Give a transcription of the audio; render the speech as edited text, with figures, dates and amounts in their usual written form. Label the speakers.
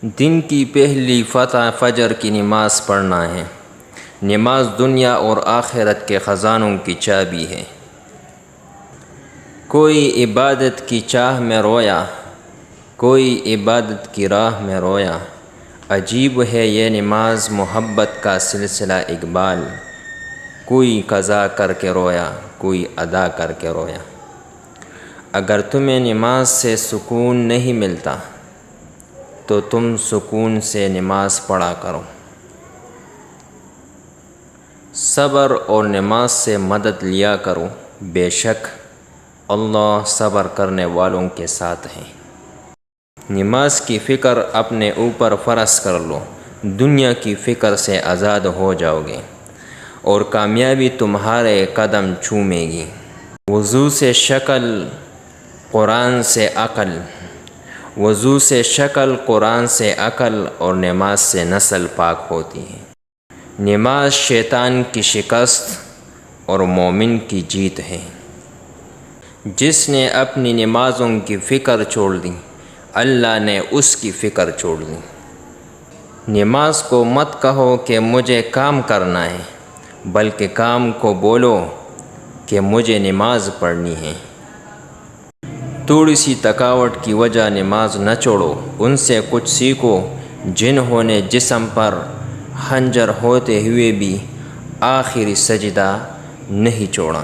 Speaker 1: دن کی پہلی فجر کی نماز پڑھنا ہے۔ نماز دنیا اور آخرت کے خزانوں کی چابی ہے۔ کوئی عبادت کی چاہ میں رویا، کوئی عبادت کی راہ میں رویا، عجیب ہے یہ نماز محبت کا سلسلہ اقبال، کوئی قضا کر کے رویا، کوئی ادا کر کے رویا۔ اگر تمہیں نماز سے سکون نہیں ملتا تو تم سکون سے نماز پڑھا کرو۔ صبر اور نماز سے مدد لیا کرو، بے شک اللہ صبر کرنے والوں کے ساتھ ہیں۔ نماز کی فکر اپنے اوپر فرض کر لو، دنیا کی فکر سے آزاد ہو جاؤ گے اور کامیابی تمہارے قدم چومے گی۔ وضو سے شکل قرآن سے عقل، وضو سے شکل قرآن سے عقل اور نماز سے نسل پاک ہوتی ہے۔ نماز شیطان کی شکست اور مومن کی جیت ہے۔ جس نے اپنی نمازوں کی فکر چھوڑ دی، اللہ نے اس کی فکر چھوڑ دی۔ نماز کو مت کہو کہ مجھے کام کرنا ہے، بلکہ کام کو بولو کہ مجھے نماز پڑھنی ہے۔ تھوڑی سی تھکاوٹ کی وجہ نماز نہ چھوڑو، ان سے کچھ سیکھو جنہوں نے جسم پر خنجر ہوتے ہوئے بھی آخری سجدہ نہیں چھوڑا۔